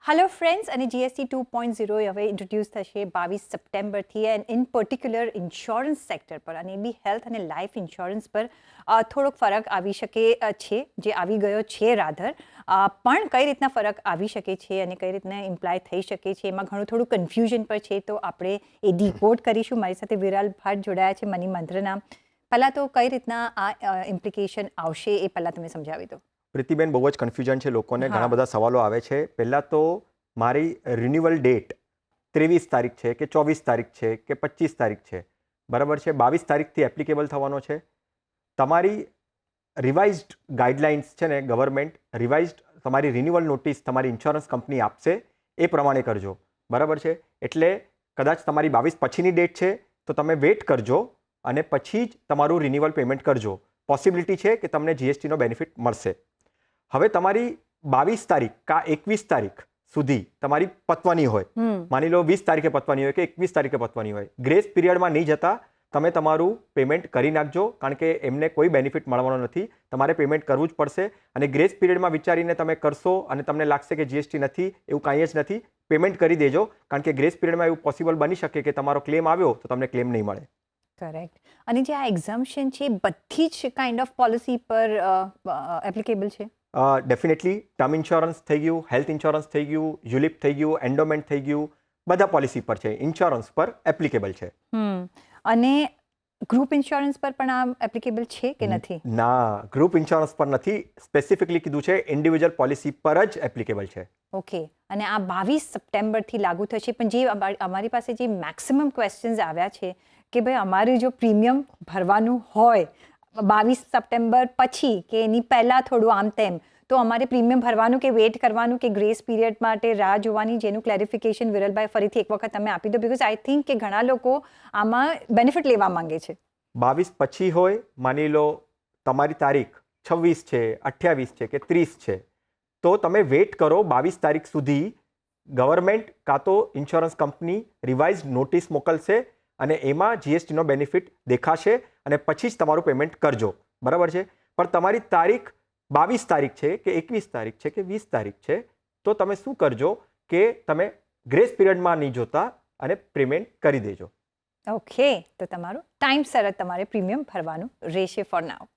Hello friends, અને GST 2.0 હવે introduce થશે 22 સપ્ટેમ્બરથી and in particular insurance sector પર, અને એ બી હેલ્થ અને લાઈફ ઇન્સ્યોરન્સ પર થોડોક ફરક આવી શકે છે, જે આવી ગયો છે રાધર. પણ કઈ રીતના ફરક આવી શકે છે અને કઈ રીતના ઇમ્પ્લાય થઈ શકે છે, એમાં ઘણું થોડું કન્ફ્યુઝન પર છે. તો આપણે એ ડીકોડ કરીશું. મારી સાથે વિરાલ ભાટ જોડાયા છે મની મંત્રના. પહેલાં તો કઈ રીતના આ ઇમ્પ્લિકેશન આવશે એ પહેલાં તમે સમજાવી દો. પ્રીતિબેન, બહુ જ કન્ફ્યુઝન છે લોકોને, હા. ઘણા બધા સવાલો આવે છે. પહેલાં તો મારી રિન્યુઅલ ડેટ 23 તારીખ છે કે 24 તારીખ છે કે 25 તારીખ છે, બરાબર છે? 22 તારીખથી એપ્લિકેબલ થવાનો છે. તમારી રિવાઇઝડ ગાઈડલાઇન્સ છે ને, ગવર્મેન્ટ રિવાઇઝડ તમારી રિન્યુઅલ નોટિસ તમારી ઇન્સ્યોરન્સ કંપની આપશે, એ પ્રમાણે કરજો, બરાબર છે? એટલે કદાચ તમારી 22 પછીની ડેટ છે તો તમે વેઇટ કરજો અને પછી જ તમારું રિન્યુઅલ પેમેન્ટ કરજો. પોસિબિલિટી છે કે તમને જીએસટીનો બેનિફિટ મળશે. હવે તમારી 22 તારીખ કા 21 તારીખ સુધી તમારી પતવાની હોય, માની લો 20 તારીખે પતવાની હોય કે 21 તારીખે પતવાની હોય, ગ્રેસ પીરિયડમાં નહીં જતા તમે તમારું પેમેન્ટ કરી નાખજો, કારણ કે એમને કોઈ બેનિફિટ મળવાનો નથી. તમારે પેમેન્ટ કરવું જ પડશે. અને ગ્રેસ પીરિયડમાં વિચારીને તમે કરશો અને તમને લાગશે કે જીએસટી નથી, એવું કાંઈ જ નથી. પેમેન્ટ કરી દેજો, કારણ કે ગ્રેસ પીરિયડમાં એવું પોસિબલ બની શકે કે તમારો ક્લેમ આવ્યો તો તમને ક્લેમ નહીં મળે. કરેક્ટ. અને જે આ એક્ઝમ્પશન છે બધી જ કાઇન્ડ ઓફ પોલિસી પર એપ્લિકેબલ છે? ડેફિનેટલી ટર્મ ઇન્સ્યોરન્સ થઈ ગયું, હેલ્થ ઇન્સ્યોરન્સ થઈ ગયું, યુલિપ થઈ ગયું, એન્ડોમેન્ટ થઈ ગયું, બધા પોલિસી પર છે, ઇન્સ્યોરન્સ પર એપ્લિકેબલ છે. અને ગ્રુપ ઇન્સ્યોરન્સ પર પણ આ એપ્લિકેબલ છે કે નથી? ના, ગ્રુપ ઇન્સ્યોરન્સ પર નથી. સ્પેસિફિકલી કીધું છે ઇન્ડિવિજ્યુઅલ પોલિસી પર જ એપ્લિકેબલ છે. ઓકે. અને આ 22 સપ્ટેમ્બરથી લાગુ થશે. પણ જે અમારી પાસે જે મેક્સિમમ ક્વેશ્ચન્સ આવ્યા છે કે ભાઈ અમારે જો પ્રીમિયમ ભરવાનું હોય 22 સપ્ટેમ્બર પછી કે એની પહેલાં થોડું આમ તેમ, તો અમારે પ્રીમિયમ ભરવાનું કે વેઇટ કરવાનું કે ગ્રેસ પીરિયડ માટે રાહ જોવાની, જેનું ક્લેરિફિકેશન વિરલભાઈ ફરીથી એક વખત તમે આપી દો, બિકોઝ આઈ થિંક કે ઘણા લોકો આમાં બેનિફિટ લેવા માંગે છે. 22 પછી હોય, માની લો તમારી તારીખ 26 છે, 28 છે કે 30 છે, તો તમે વેઇટ કરો 22 તારીખ સુધી. ગવર્મેન્ટ કાં તો ઇન્સ્યોરન્સ કંપની રિવાઇઝ નોટિસ મોકલશે અને એમાં જીએસટીનો બેનિફિટ દેખાશે અને પછી જ તમારું પેમેન્ટ કરજો, બરાબર છે? પણ તમારી તારીખ 22 તારીખ છે કે 21 તારીખ છે કે 20 તારીખ છે, તો તમે શું કરજો કે તમે ગ્રેસ પીરિયડમાં નહીં જોતા અને પેમેન્ટ કરી દેજો. ઓકે. તો તમારું ટાઈમસર જ તમારે પ્રીમિયમ ભરવાનું રહેશે ફોર નાઉ.